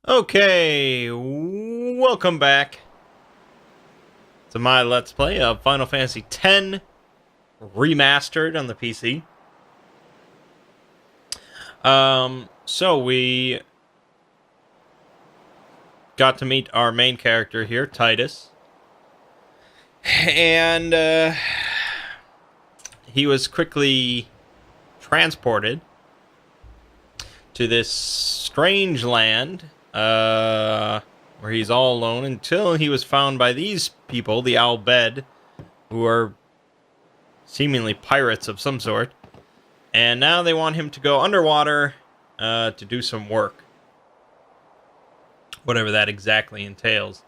Okay, welcome back to my Let's Play of Final Fantasy X Remastered on the PC. So we got to meet our main character here, Titus, and he was quickly transported to this strange land, where he's all alone until he was found by these people, the Al Bhed, who are seemingly pirates of some sort. And now they want him to go underwater to do some work. Whatever that exactly entails.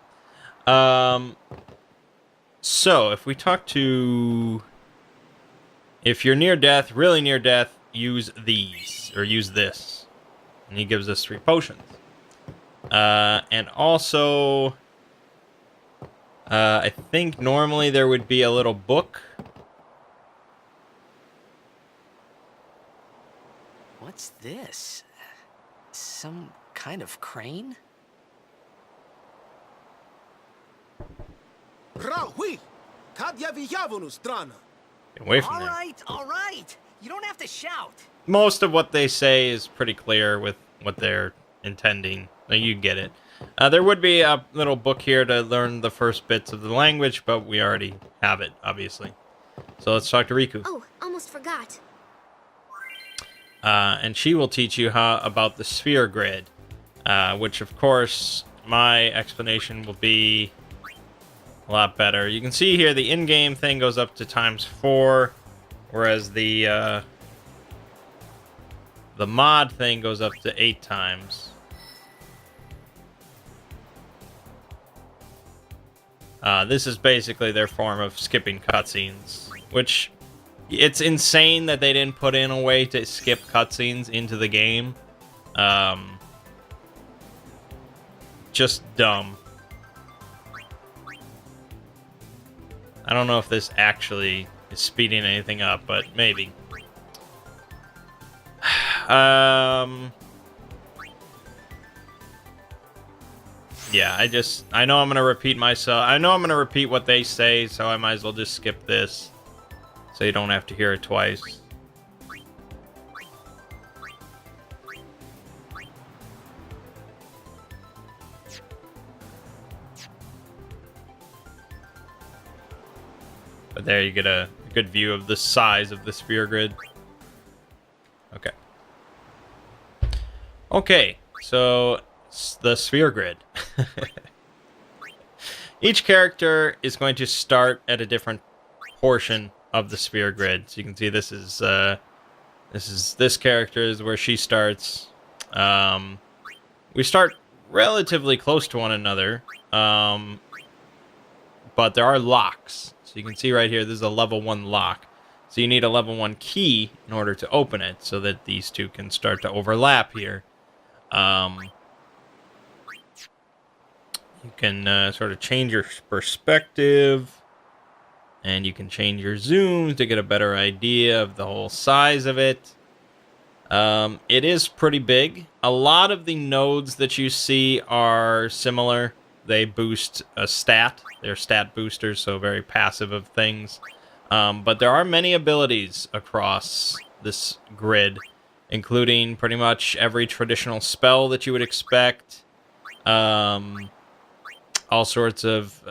So, if we talk to... If you're near death, really near death, use these. Or use this. And he gives us 3 potions. And also... I think normally there would be a little book. What's this? Some kind of crane? Rahui! Kadya vijavonu strana. Get away from All there. right. You don't have to shout. Most of what they say is pretty clear with what they're intending. You get it. There would be a little book here to learn the first bits of the language, but we already have it, obviously. So let's talk to Riku. Oh, almost forgot. And she will teach you about the sphere grid, which, of course, my explanation will be a lot better. You can see here the in-game thing goes up to ×4, whereas the mod thing goes up to 8 times. This is basically their form of skipping cutscenes, which it's insane that they didn't put in a way to skip cutscenes into the game. Just dumb. I don't know if this actually is speeding anything up, but maybe. Yeah, I know I'm going to repeat myself. I know I'm going to repeat what they say, so I might as well just skip this. So you don't have to hear it twice. But there you get a good view of the size of the sphere grid. Okay. Okay, so the sphere grid. Each character is going to start at a different portion of the sphere grid. So you can see this character is where she starts. We start relatively close to one another, but there are locks. So you can see right here, this is a level 1 lock. So you need a level 1 key in order to open it, so that these two can start to overlap here. You can sort of change your perspective, and you can change your zooms to get a better idea of the whole size of it. It is pretty big. A lot of the nodes that you see are similar. They boost a stat. They're stat boosters, so very passive of things. But there are many abilities across this grid, including pretty much every traditional spell that you would expect. All sorts of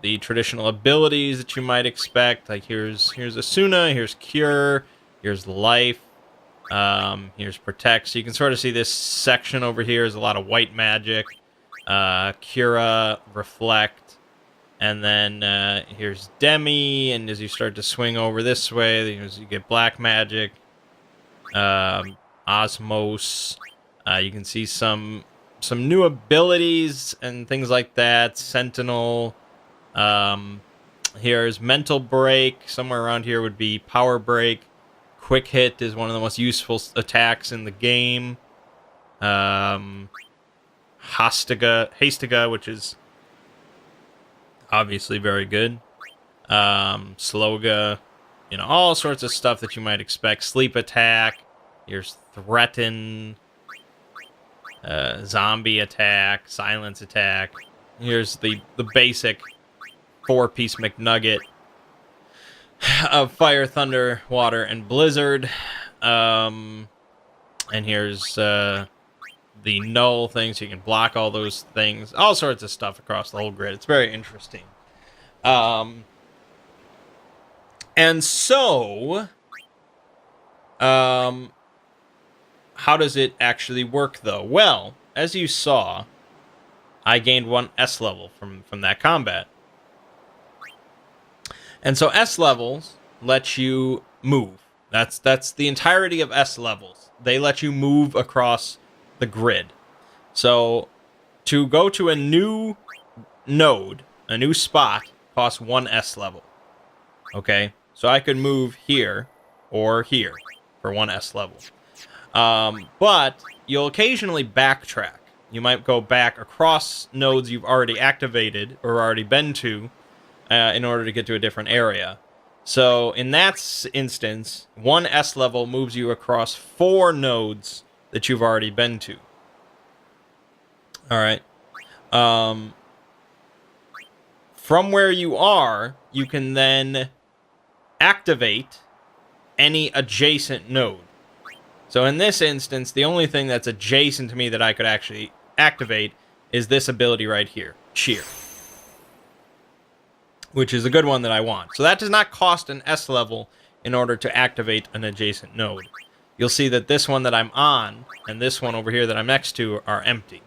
the traditional abilities that you might expect. Like here's Asuna, here's Cure, here's Life, here's Protect. So you can sort of see this section over here is a lot of white magic. Cura, Reflect, and then here's Demi, and as you start to swing over this way, you get Black Magic, Osmos. You can see some new abilities and things like that. Sentinel. Here's Mental Break. Somewhere around here would be Power Break. Quick Hit is one of the most useful attacks in the game. Hastiga, which is obviously very good. Sloga, all sorts of stuff that you might expect. Sleep Attack. Here's Threaten. zombie attack, silence attack. Here's the basic 4-piece McNugget of fire, thunder, water, and blizzard. And here's the null thing, so you can block all those things. All sorts of stuff across the whole grid. It's very interesting. And so, how does it actually work, though? Well, as you saw, I gained 1 S level from that combat. And so S levels let you move. That's the entirety of S levels. They let you move across the grid. So to go to a new node, a new spot, costs 1 S level. Okay? So I could move here or here for 1 S level. But you'll occasionally backtrack. You might go back across nodes you've already activated or already been to in order to get to a different area. So in that instance, 1 S level moves you across 4 nodes that you've already been to. All right. From where you are, you can then activate any adjacent node. So in this instance, the only thing that's adjacent to me that I could actually activate is this ability right here, Cheer, which is a good one that I want. So that does not cost an S level in order to activate an adjacent node. You'll see that this one that I'm on and this one over here that I'm next to are empty.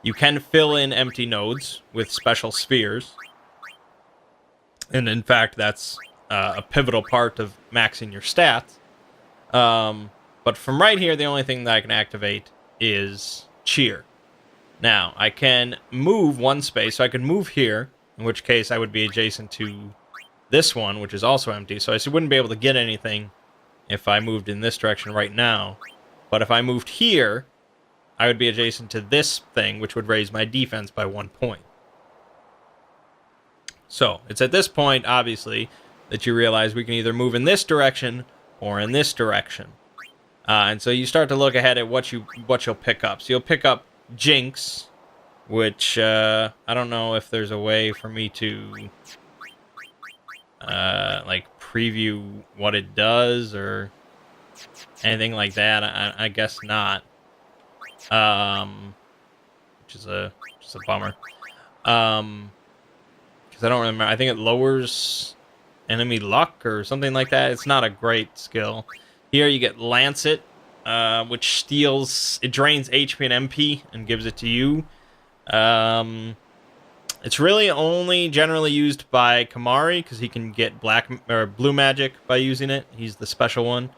You can fill in empty nodes with special spheres. And in fact, that's a pivotal part of maxing your stats. But from right here, the only thing that I can activate is Cheer. Now, I can move 1 space, so I can move here, in which case I would be adjacent to this one, which is also empty, so I wouldn't be able to get anything if I moved in this direction right now. But if I moved here, I would be adjacent to this thing, which would raise my defense by 1 point. So, it's at this point, obviously, that you realize we can either move in this direction or in this direction. And so you start to look ahead at what you'll pick up. So you'll pick up Jinx, which I don't know if there's a way for me to like preview what it does or anything like that. I guess not. Which is a bummer. Because I don't remember. I think it lowers enemy luck or something like that. It's not a great skill. Here you get Lancet, which steals, it drains HP and MP and gives it to you. It's really only generally used by Kamari because he can get black or blue magic by using it. He's the special one.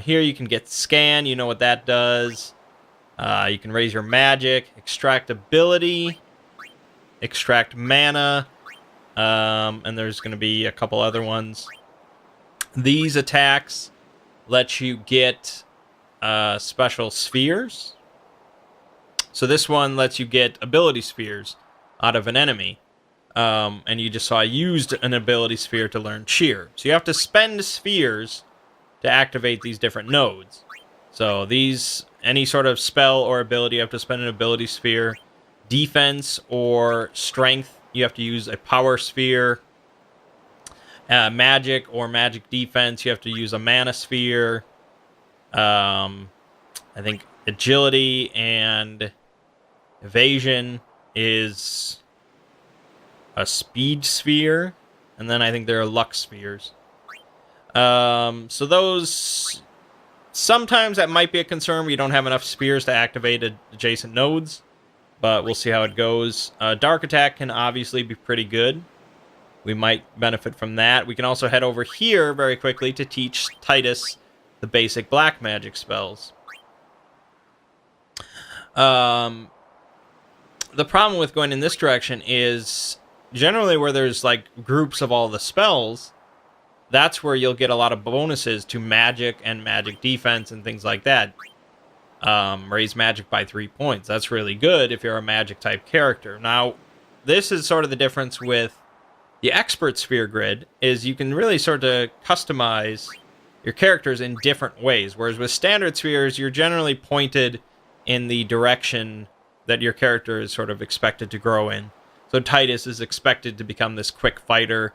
Here you can get Scan. You know what that does. You can raise your magic, extract ability, extract mana, and there's going to be a couple other ones. These attacks let you get special spheres. So this one lets you get ability spheres out of an enemy. And you just saw I used an ability sphere to learn Cheer. So you have to spend spheres to activate these different nodes. So these, any sort of spell or ability, you have to spend an ability sphere. Defense or strength, you have to use a power sphere. Magic or magic defense, you have to use a mana sphere. I think agility and evasion is a speed sphere, and then I think there are luck spheres. So those, sometimes that might be a concern where you don't have enough spheres to activate adjacent nodes, but we'll see how it goes. Dark attack can obviously be pretty good. We might benefit from that. We can also head over here very quickly to teach Titus the basic black magic spells. The problem with going in this direction is generally where there's like groups of all the spells, that's where you'll get a lot of bonuses to magic and magic defense and things like that. Raise magic by 3 points. That's really good if you're a magic type character. Now, this is sort of the difference with the expert sphere grid, is you can really sort of customize your characters in different ways. Whereas with standard spheres, you're generally pointed in the direction that your character is sort of expected to grow in. So Titus is expected to become this quick fighter.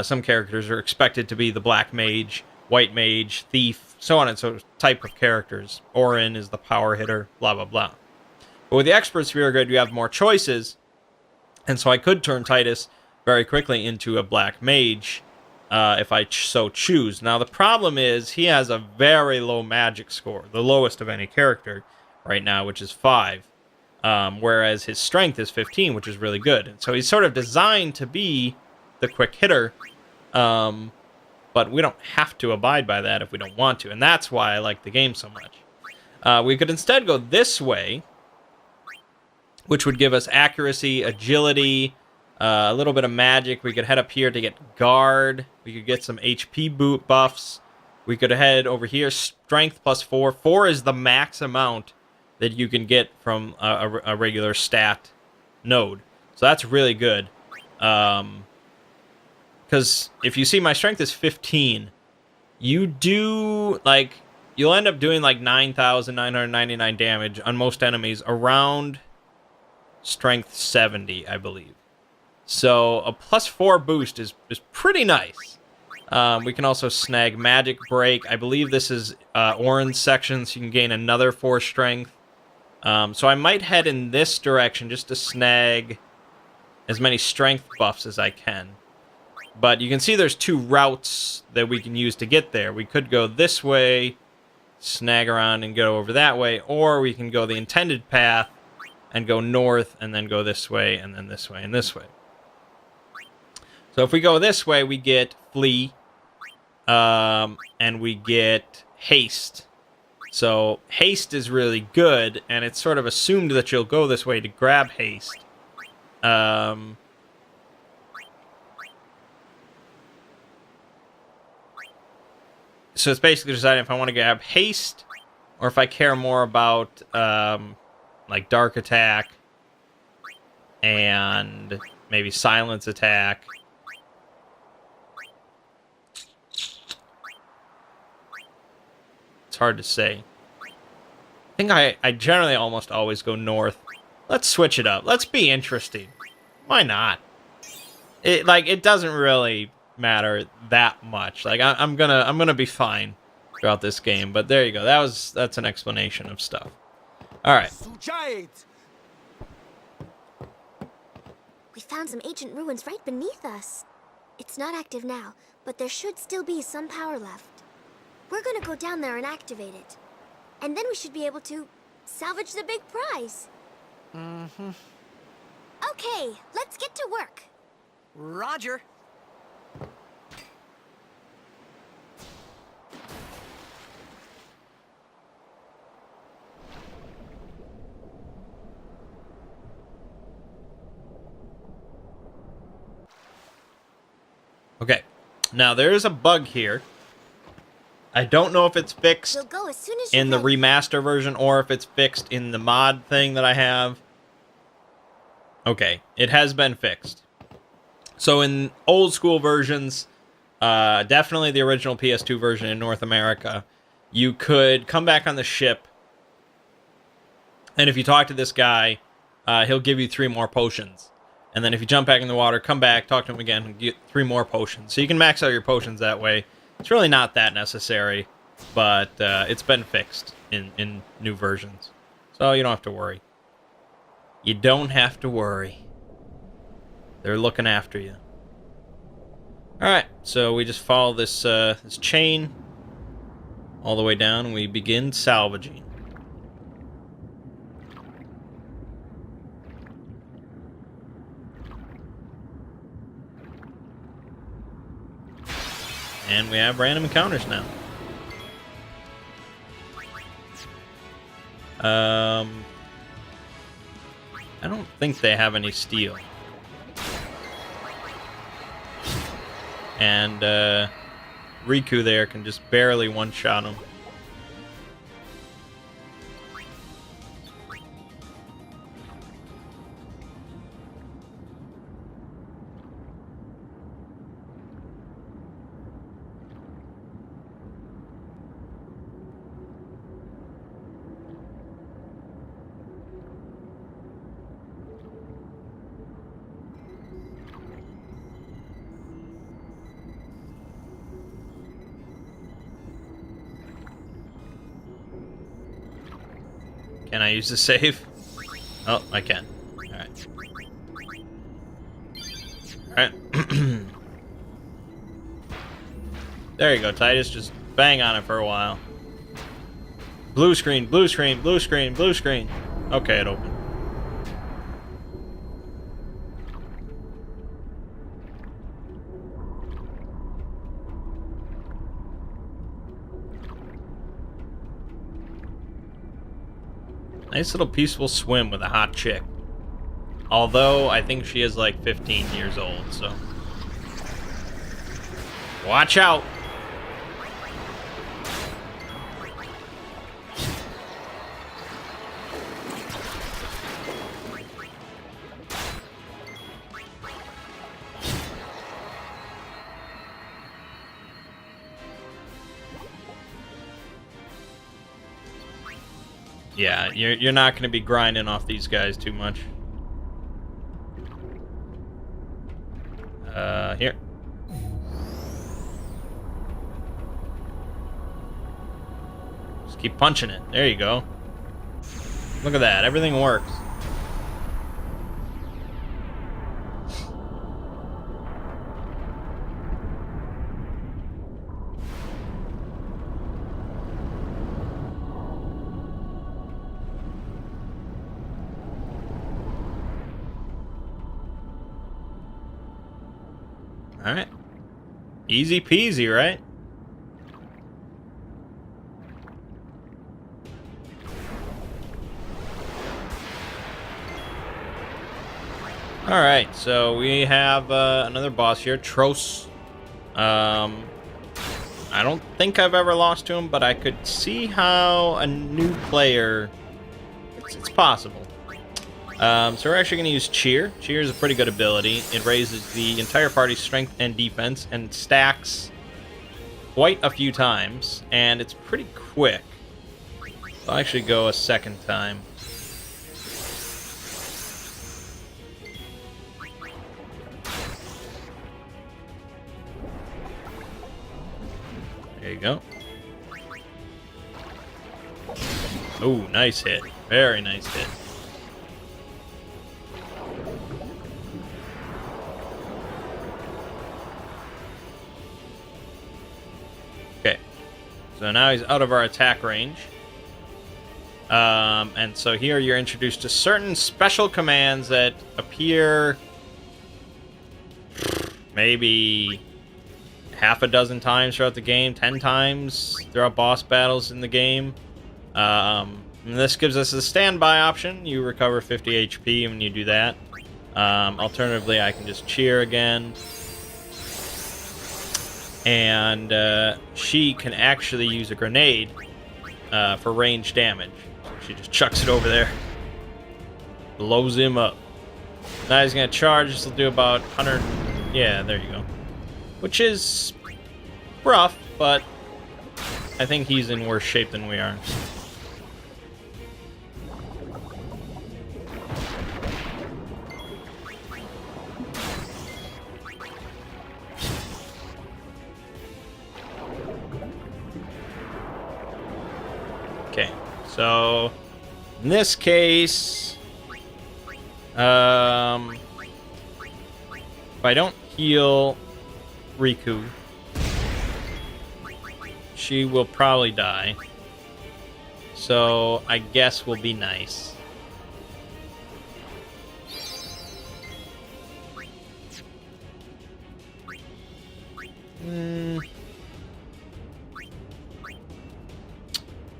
Some characters are expected to be the black mage, white mage, thief, so on and so type of characters. Orin is the power hitter, blah, blah, blah. But with the expert sphere grid, you have more choices. And so I could turn Titus very quickly into a black mage if I so choose. Now, the problem is he has a very low magic score, the lowest of any character right now, which is 5. Whereas his strength is 15, which is really good. And so he's sort of designed to be the quick hitter, but we don't have to abide by that if we don't want to. And that's why I like the game so much. We could instead go this way, which would give us accuracy, agility, a little bit of magic. We could head up here to get guard. We could get some HP boot buffs. We could head over here, strength plus 4. 4 is the max amount that you can get from a regular stat node. So that's really good. Because if you see my strength is 15, you do, like, you'll end up doing like 9,999 damage on most enemies around strength 70, I believe. So a plus 4 boost is pretty nice. We can also snag magic break. I believe this is orange section, so you can gain another 4 strength. So I might head in this direction just to snag as many strength buffs as I can. But you can see there's 2 routes that we can use to get there. We could go this way, snag around and go over that way, or we can go the intended path and go north and then go this way and then this way and this way. So if we go this way, we get flee, and we get haste. So haste is really good, and it's sort of assumed that you'll go this way to grab haste. So it's basically deciding if I want to grab haste or if I care more about like dark attack and maybe silence attack. It's hard to say. I think I generally almost always go north. Let's switch it up. Let's be interesting. Why not? It doesn't really matter that much. Like I'm gonna be fine throughout this game. But there you go. That's an explanation of stuff. All right. We found some ancient ruins right beneath us. It's not active now, but there should still be some power left. We're gonna go down there and activate it. And then we should be able to salvage the big prize. Mm-hmm. Okay, let's get to work. Roger. Okay. Now there is a bug here. I don't know if it's fixed We'll go as soon as you're in the ready. remaster version or if it's fixed in the mod thing that I have. Okay, it has been fixed. So in old school versions, definitely the original PS2 version in North America, you could come back on the ship, and if you talk to this guy, he'll give you 3 more potions. And then if you jump back in the water, come back, talk to him again, and get 3 more potions. So you can max out your potions that way. It's really not that necessary, but it's been fixed in new versions. So you don't have to worry. You don't have to worry. They're looking after you. Alright, so we just follow this, this chain all the way down, and we begin salvaging. And we have random encounters now. I don't think they have any steel. And Riku there can just barely one-shot him. Can I use the save? Oh, I can. Alright. Alright. There you go, Titus. Just bang on it for a while. Blue screen, blue screen, blue screen, blue screen. Okay, it opened. Nice little peaceful swim with a hot chick. Although, I think she is like 15 years old, so... Watch out! Yeah, you're not going to be grinding off these guys too much. Here. Just keep punching it. There you go. Look at that. Everything works. All right. Easy peasy, right? All right, so we have another boss here, Tros. I don't think I've ever lost to him, but I could see how a new player... It's possible. So we're actually going to use Cheer. Cheer is a pretty good ability. It raises the entire party's strength and defense and stacks quite a few times, and it's pretty quick. I'll actually go a second time. There you go. Oh, nice hit. Very nice hit. Okay. So now he's out of our attack range. And so here you're introduced to certain special commands that appear maybe half a dozen times throughout the game, 10 times throughout boss battles in the game. And this gives us a standby option. You recover 50 HP when you do that. Alternatively, I can just cheer again. And she can actually use a grenade for range damage. So she just chucks it over there. Blows him up. Now he's going to charge. This will do about 100... Yeah, there you go. Which is rough, but I think he's in worse shape than we are. Okay, so in this case, if I don't heal Riku, she will probably die. So I guess we'll be nice.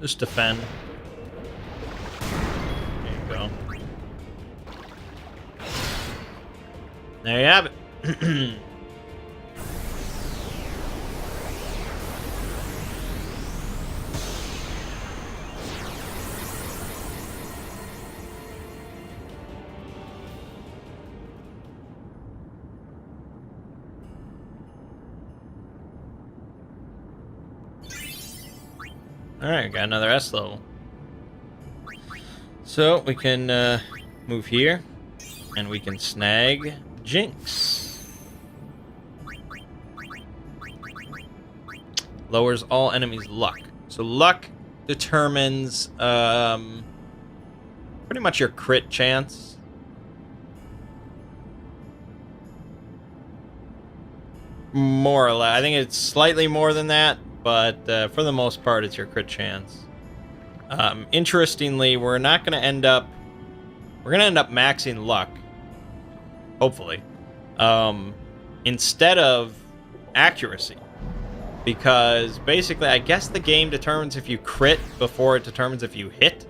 Just defend. There you go. There you have it. Alright, got another S level. So we can move here, and we can snag Jinx. Lowers all enemies' luck. So luck determines pretty much your crit chance. More or less. I think it's slightly more than that, but for the most part, it's your crit chance. Interestingly, we're not going to end up... We're going to end up maxing luck. Hopefully. Instead of accuracy. Because basically, I guess the game determines if you crit before it determines if you hit.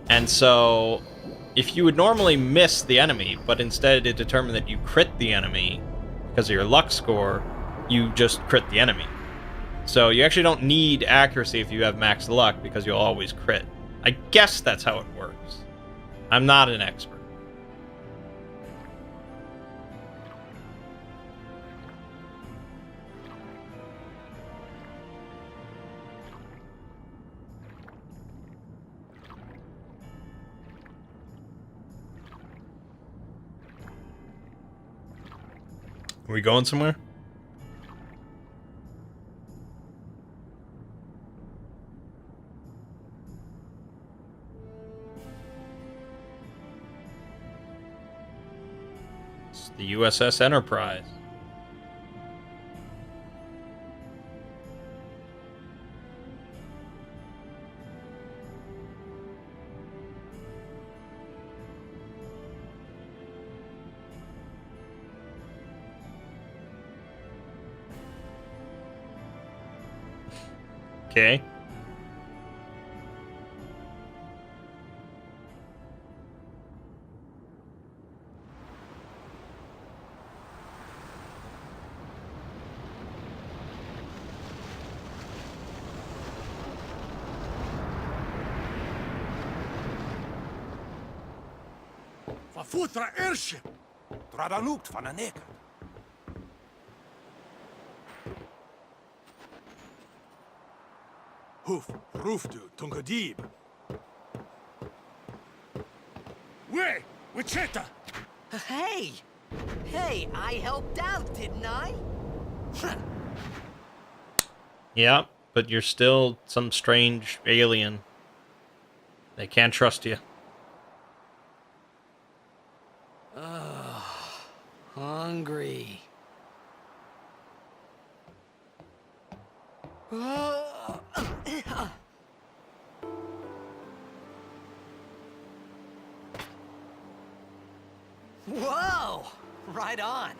And so, if you would normally miss the enemy, but instead it determined that you crit the enemy because of your luck score, you just crit the enemy. So you actually don't need accuracy if you have max luck because you'll always crit. I guess that's how it works. I'm not an expert. Are we going somewhere? It's the USS Enterprise. Okay. Verfutra airship! Tradanukt van een nek. Hoof, roofdu, tungadib. Way, Wichita! Hey! Hey, I helped out, didn't I? Yeah, but you're still some strange alien. They can't trust you. Hungry. Whoa! Right on.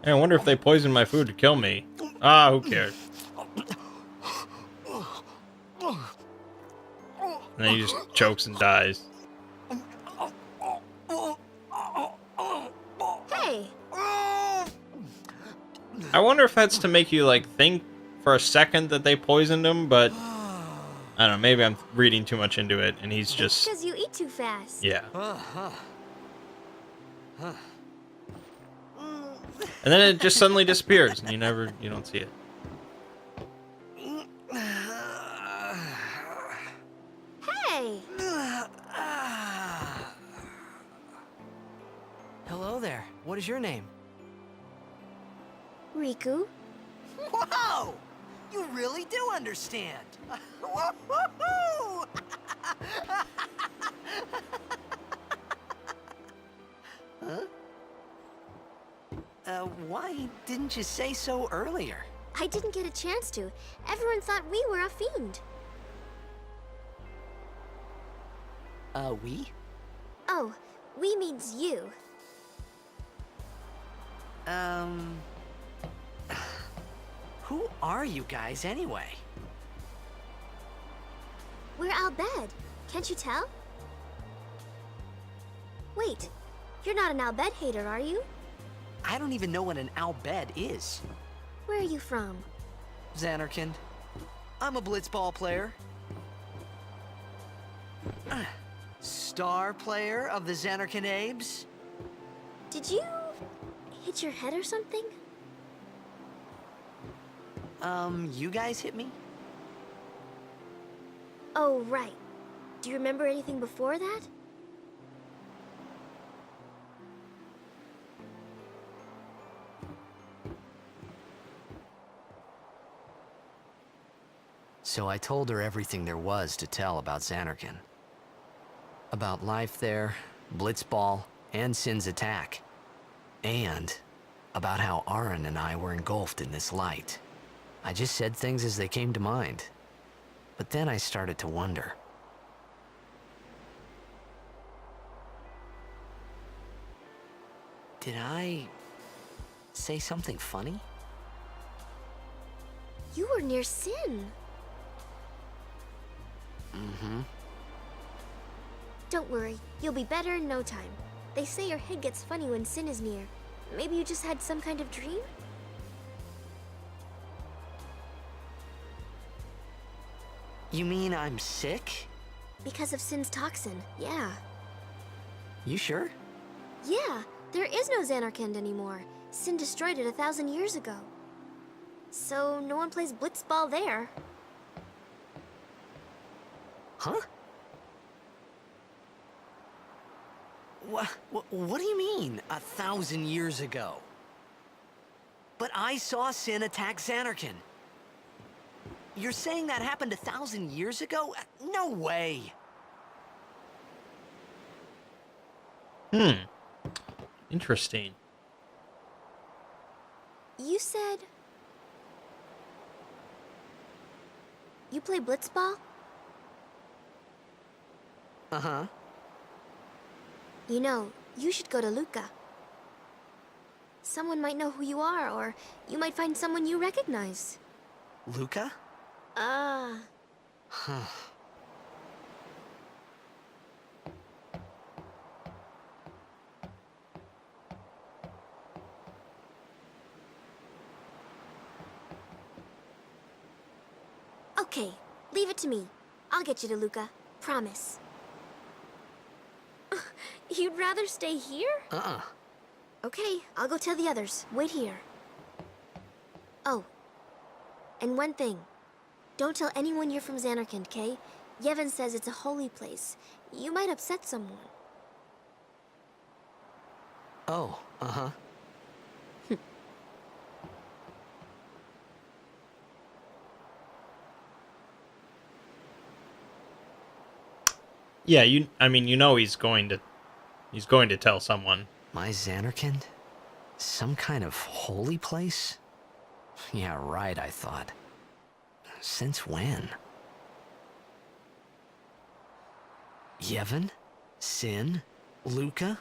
Hey, I wonder if they poisoned my food to kill me. Ah, who cares? And then he just chokes and dies. Hey, I wonder if that's to make you, like, think for a second that they poisoned him, but... I don't know, maybe I'm reading too much into it, and he's just... because you eat too fast. Yeah. And then it just suddenly disappears, and you don't see it. Hey, Hello there. What is your name? Riku. Whoa! You really do understand. Woo-hoo-hoo! Huh? Why didn't you say so earlier? I didn't get a chance to. Everyone thought we were a fiend. We? Oh, we means you. Who are you guys anyway? We're Al Bhed. Can't you tell? Wait, you're not an Al Bhed hater, are you? I don't even know what an Al Bhed is. Where are you from? Xanarkand. I'm a blitzball player. Star player of the Xanarkand Abes. Did you hit your head or something? You guys hit me? Oh, right. Do you remember anything before that? So I told her everything there was to tell about Xanarkand. About life there, Blitzball, and Sin's attack. And about how Aaron and I were engulfed in this light. I just said things as they came to mind. But then I started to wonder. Did I say something funny? You were near Sin. Mm-hmm. Don't worry, you'll be better in no time. They say your head gets funny when Sin is near. Maybe you just had some kind of dream? You mean I'm sick? Because of Sin's toxin, yeah. You sure? Yeah, there is no Xanarkand anymore. Sin destroyed it 1,000 years ago. So no one plays Blitzball there. Huh? What do you mean, 1,000 years ago? But I saw Sin attack Xanarkand. You're saying that happened 1,000 years ago? No way! Interesting. You said... You play Blitzball? Uh-huh. You know, you should go to Luca. Someone might know who you are, or you might find someone you recognize. Luca? Huh. Okay, leave it to me. I'll get you to Luca. Promise. You'd rather stay here? Uh-uh. Okay, I'll go tell the others. Wait here. Oh, and one thing. Don't tell anyone you're from Xanarkand, Kay? Yevon says it's a holy place. You might upset someone. Oh, uh-huh. Yeah, I mean, you know he's going to tell someone. My Xanarkand? Some kind of holy place? Yeah, right, I thought. Since when? Yevon? Sin? Luca?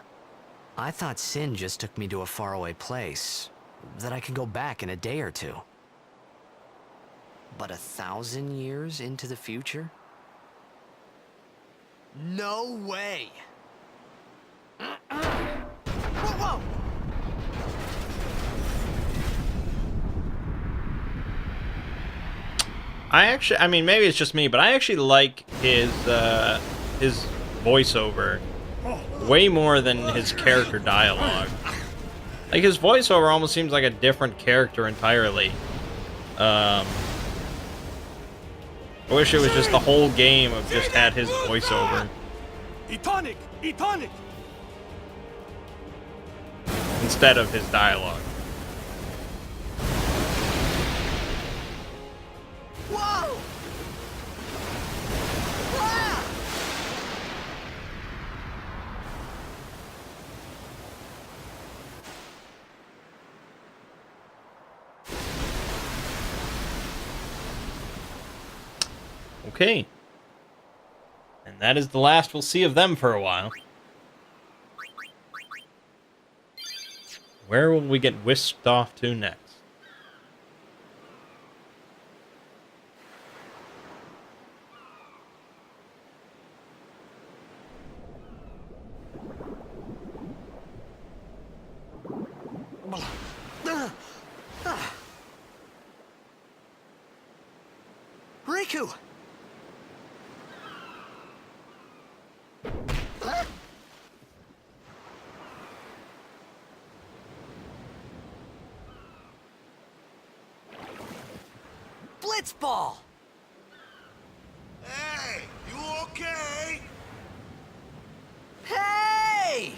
I thought Sin just took me to a faraway place, that I could go back in a day or two. But 1,000 years into the future? No way! Whoa! I mean, maybe it's just me, but I actually like his voiceover way more than his character dialogue. Like, his voiceover almost seems like a different character entirely. I wish it was just the whole game of just had his voiceover Etonic! Etonic! instead of his dialogue. Whoa! Ah! Okay. And that is the last we'll see of them for a while. Where will we get whisked off to next? Riku! Blitzball! Hey, you okay? Hey!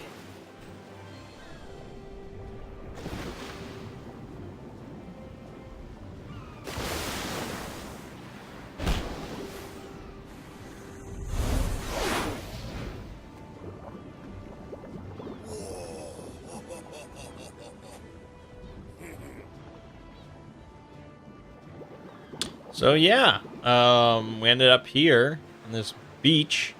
So yeah, we ended up here on this beach,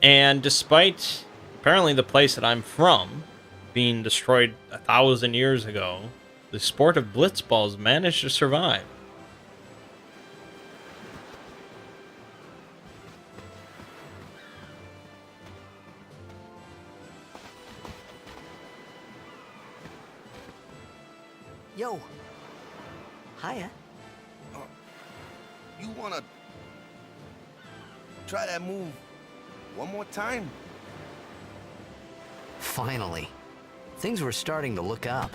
and despite apparently the place that I'm from being destroyed 1,000 years ago, the sport of blitzballs managed to survive. Yo. Hiya. You wanna try that move one more time? Finally. Things were starting to look up.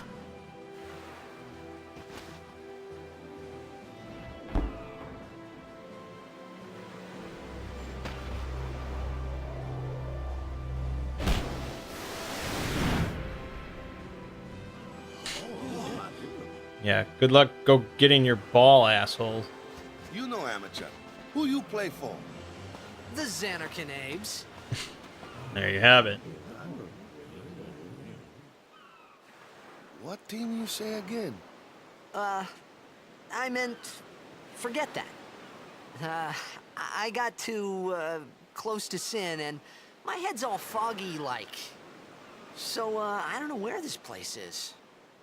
Yeah, good luck go getting your ball, asshole. You know, amateur. Who you play for? The Xanarkin Abes. There you have it. What team you say again? I meant, forget that. I got too, close to Sin, and my head's all foggy like. So, I don't know where this place is.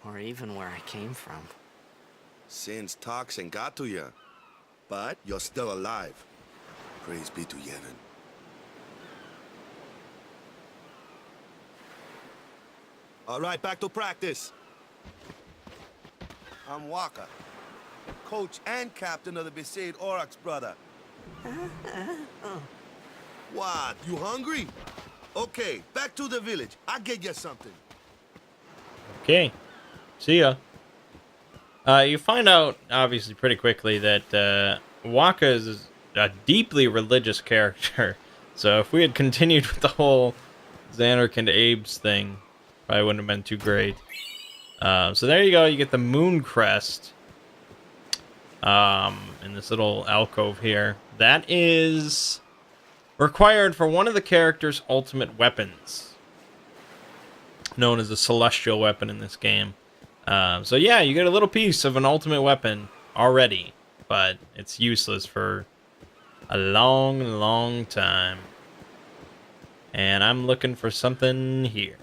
Or even where I came from. Sin's toxin got to you. But you're still alive. Praise be to Yevon. All right, back to practice. I'm Waka, coach and captain of the Besaid Aurochs, brother. What, you hungry? Okay, back to the village. I'll get you something. Okay. See ya. You find out, obviously, pretty quickly that Waka is a deeply religious character. So if we had continued with the whole Xanarkin Abes thing, probably wouldn't have been too great. So there you go. You get the moon crest in this little alcove here. That is required for one of the character's ultimate weapons, known as the celestial weapon in this game. So yeah, you get a little piece of an ultimate weapon already, but it's useless for a long, long time. And I'm looking for something here.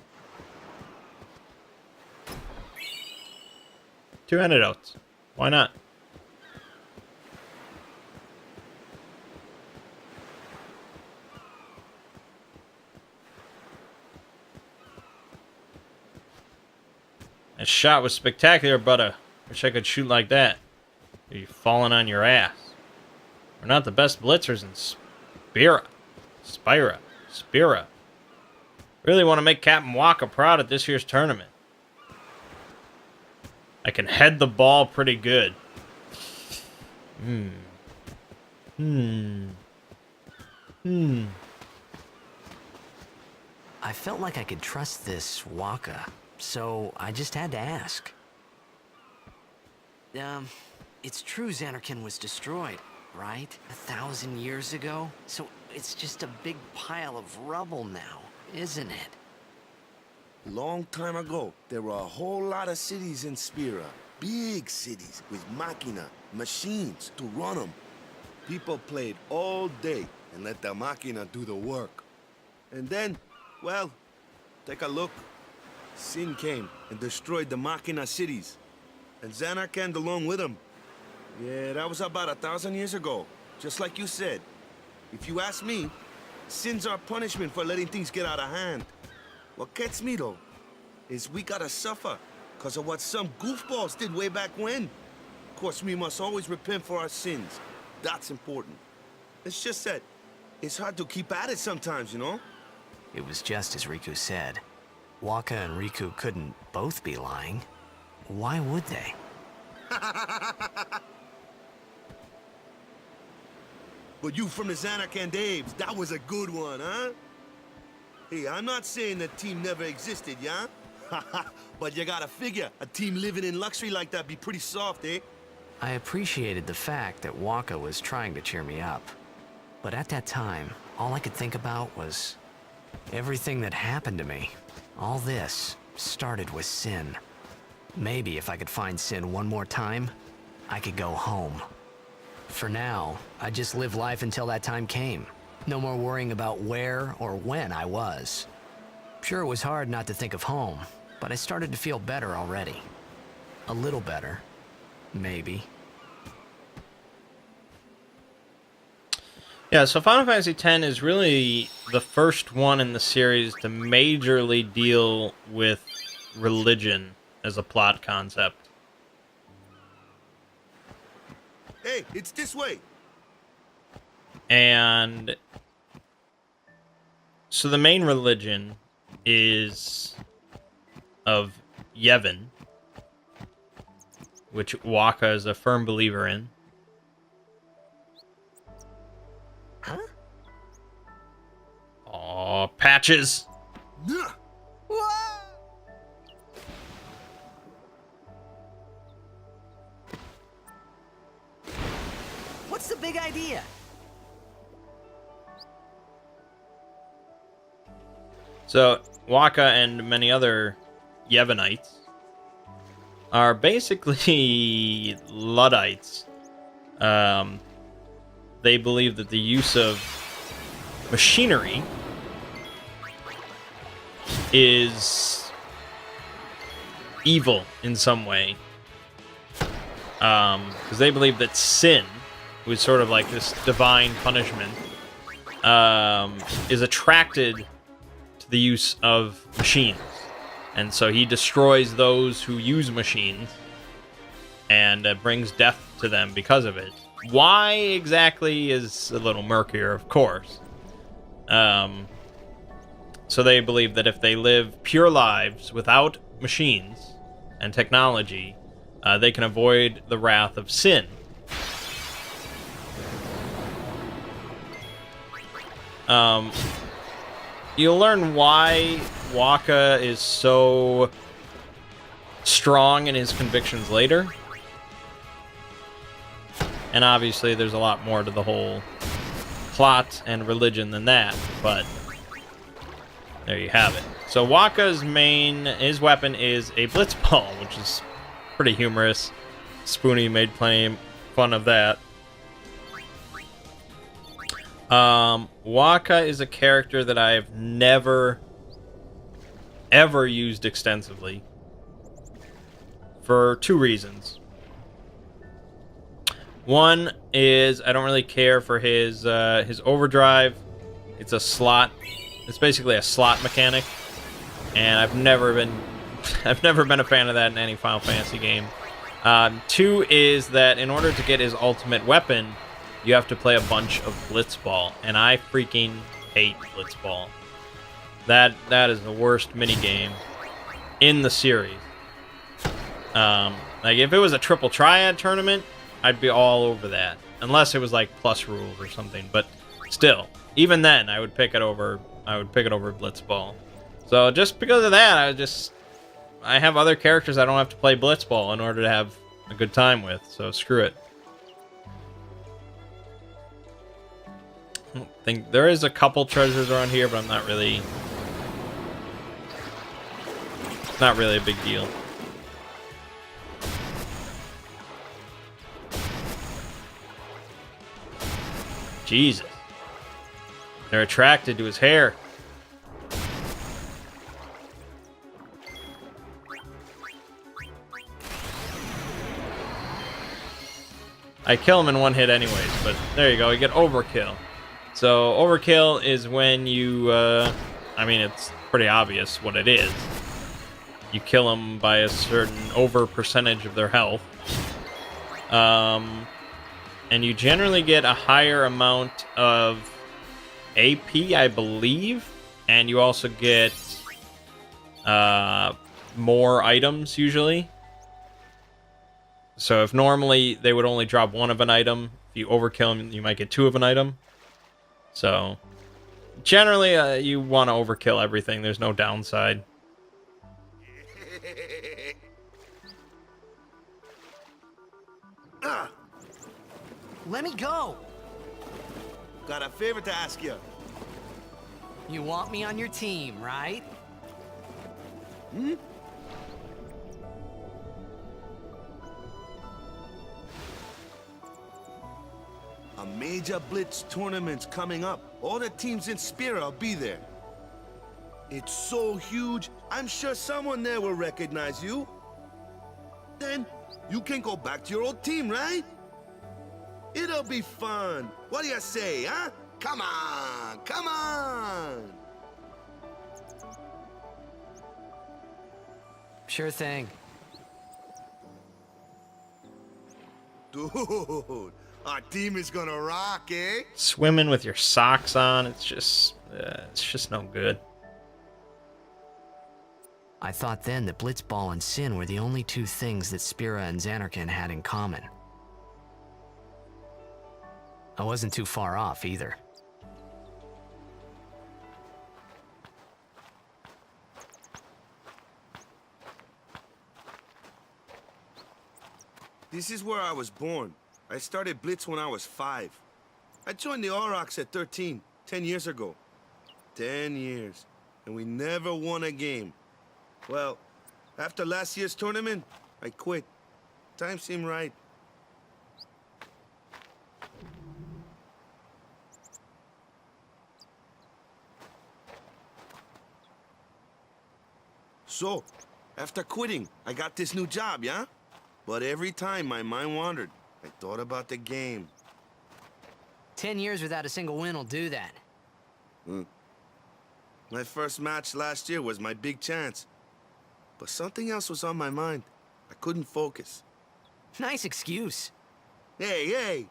2 antidotes. Why not? That shot was spectacular, brother. Wish I could shoot like that. You're falling on your ass. We're not the best blitzers in Spira. Really want to make Captain Waka proud at this year's tournament. I can head the ball pretty good. I felt like I could trust this Waka, so I just had to ask. It's true Xanarkin was destroyed, right? 1,000 years ago? So it's just a big pile of rubble now, isn't it? Long time ago, there were a whole lot of cities in Spira. Big cities with machina, machines to run them. People played all day and let the machina do the work. And then, well, take a look. Sin came and destroyed the machina cities. And Xanarkand along with him. Yeah, that was about 1,000 years ago. Just like you said. If you ask me, Sin's our punishment for letting things get out of hand. What gets me, though, is we gotta suffer because of what some goofballs did way back when. Of course, we must always repent for our sins. That's important. It's just that it's hard to keep at it sometimes, you know? It was just as Riku said. Waka and Riku couldn't both be lying. Why would they? But you from the Xanarkand Abes, that was a good one, huh? Hey, I'm not saying the team never existed, yeah? But you gotta figure, a team living in luxury like that be pretty soft, eh? I appreciated the fact that Waka was trying to cheer me up. But at that time, all I could think about was everything that happened to me. All this started with Sin. Maybe if I could find Sin one more time, I could go home. For now, I just live life until that time came. No more worrying about where or when I was. Sure, it was hard not to think of home, but I started to feel better already. A little better, maybe. Yeah, so Final Fantasy X is really the first one in the series to majorly deal with religion as a plot concept. Hey, it's this way. And so the main religion is of Yevon, which Waka is a firm believer in. Huh? Aw, Patches! Nah. Whoa! What's the big idea? So, Waka and many other Yevonites are basically Luddites. They believe that the use of machinery is evil in some way. Because they believe that sin, which is sort of like this divine punishment, is attracted to the use of machines. And so he destroys those who use machines and brings death to them because of it. Why exactly is a little murkier, of course. So they believe that if they live pure lives without machines and technology, they can avoid the wrath of sin. You'll learn why Waka is so strong in his convictions later. And obviously there's a lot more to the whole plot and religion than that, but there you have it. So Waka's his weapon is a blitzball, which is pretty humorous. Spoonie made plenty fun of that. Waka is a character that I've never, ever used extensively for two reasons. One is I don't really care for his overdrive. It's a slot. It's basically a slot mechanic, and I've never been a fan of that in any Final Fantasy game. Two is that in order to get his ultimate weapon, you have to play a bunch of Blitzball, and I freaking hate Blitzball. That is the worst minigame in the series. Like if it was a triple triad tournament, I'd be all over that. Unless it was like plus rules or something, but still, even then, I would pick it over Blitzball. So just because of that, I have other characters I don't have to play Blitzball in order to have a good time with. So screw it. I don't think there is a couple treasures around here, but I'm not really a big deal. Jesus. They're attracted to his hair. I kill him in one hit anyways, but there you go, you get overkill. So overkill is when you, I mean, it's pretty obvious what it is. You kill them by a certain over percentage of their health. And you generally get a higher amount of AP, I believe. And you also get more items, usually. So if normally they would only drop one of an item, if you overkill them, you might get two of an item. So generally, you want to overkill everything. There's no downside. Let me go. Got a favor to ask you. You want me on your team, right? major Blitz tournament's coming up. All the teams in Spira will be there. It's so huge, I'm sure someone there will recognize you. Then, you can go back to your old team, right? It'll be fun. What do you say, huh? Come on, come on! Sure thing. Dude, our team is gonna rock, eh? Swimming with your socks on, it's just no good. I thought then that Blitzball and Sin were the only two things that Spira and Xanarkand had in common. I wasn't too far off either. This is where I was born. I started Blitz when I was 5. I joined the Aurochs at 13, 10 years ago. 10 years, and we never won a game. Well, after last year's tournament, I quit. Time seemed right. So, after quitting, I got this new job, yeah? But every time my mind wandered, I thought about the game. 10 years without a single win will do that. My first match last year was my big chance. But something else was on my mind. I couldn't focus. Nice excuse. Hey, hey!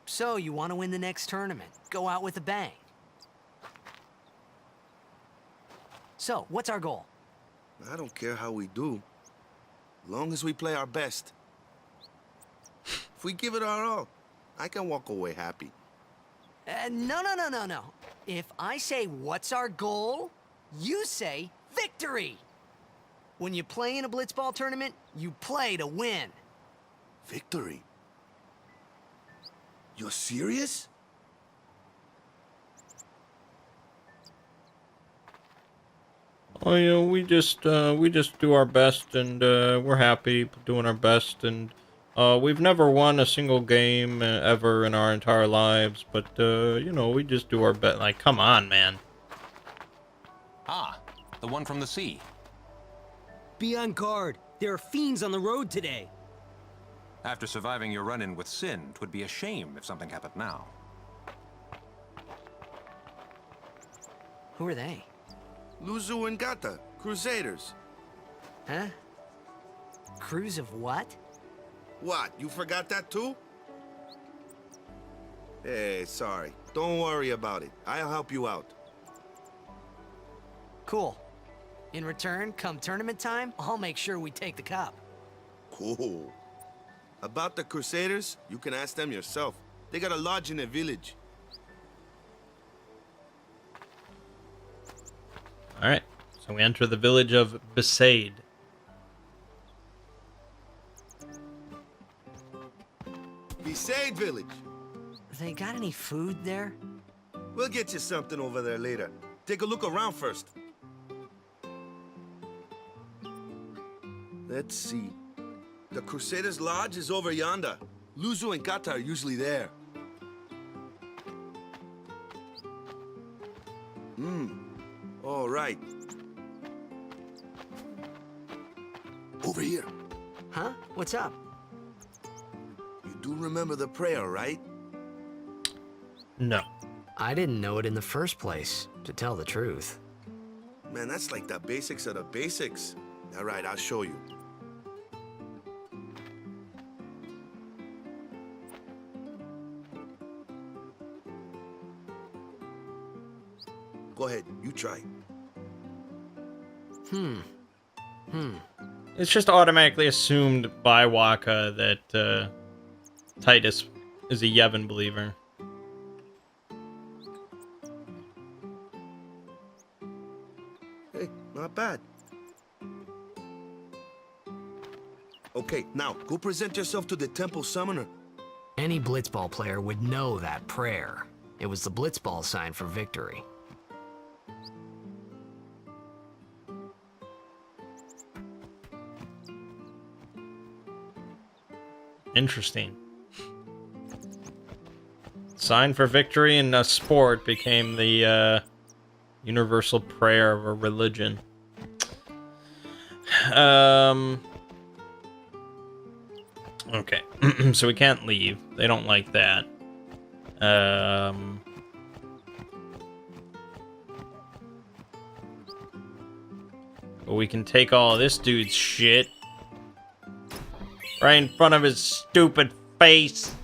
So, you want to win the next tournament? Go out with a bang. So, what's our goal? I don't care how we do. Long as we play our best. If we give it our all, I can walk away happy. No. If I say, what's our goal? You say, victory! When you play in a Blitzball tournament, you play to win. Victory? You're serious? Oh, you know, we just do our best, and we're happy doing our best, and we've never won a single game ever in our entire lives, but you know, we just do our best. Like, come on, man. Ah, the one from the sea. Be on guard. There are fiends on the road today. After surviving your run-in with Sin, 'twould be a shame if something happened now. Who are they? Luzu and Gata, Crusaders. Huh? Crews of what? What, you forgot that too? Hey, sorry. Don't worry about it. I'll help you out. Cool. In return, come tournament time, I'll make sure we take the cup. Cool. About the Crusaders, you can ask them yourself. They got a lodge in a village. Alright, so we enter the village of Besaid. Besaid Village. They got any food there? We'll get you something over there later. Take a look around first. Let's see. The Crusaders' Lodge is over yonder. Luzu and Gata are usually there. All right. Over here. Huh? What's up? You do remember the prayer, right? No. I didn't know it in the first place, to tell the truth. Man, that's like the basics of the basics. All right, I'll show you. Go ahead, you try. It's just automatically assumed by Waka that Titus is a Yevon believer. Hey, not bad. Okay, now, go present yourself to the temple summoner. Any Blitzball player would know that prayer. It was the Blitzball sign for victory. Interesting. sign for victory in a sport became the universal prayer of a religion. Okay, so we can't leave. They don't like that. But we can take all of this dude's shit right in front of his stupid face.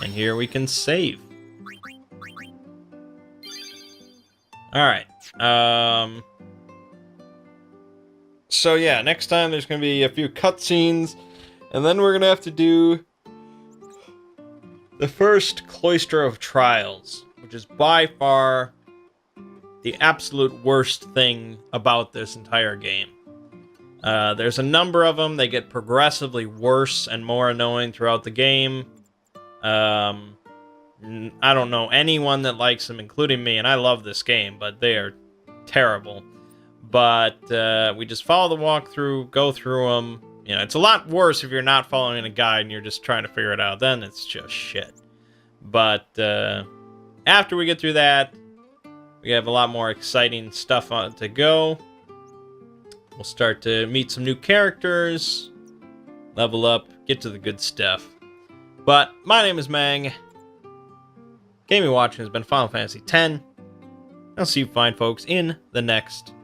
And here we can save. Alright. So yeah, next time there's going to be a few cutscenes, and then we're going to have to do the first Cloister of Trials, which is by far the absolute worst thing about this entire game. There's a number of them. They get progressively worse and more annoying throughout the game. I don't know anyone that likes them, including me, and I love this game, but they are terrible. But we just follow the walkthrough, go through them. You know, it's a lot worse if you're not following a guide and you're just trying to figure it out. Then it's just shit. But after we get through that, we have a lot more exciting stuff to go. We'll start to meet some new characters, level up, get to the good stuff. But my name is Mangg. Gaming watching has been Final Fantasy X. I'll see you fine folks in the next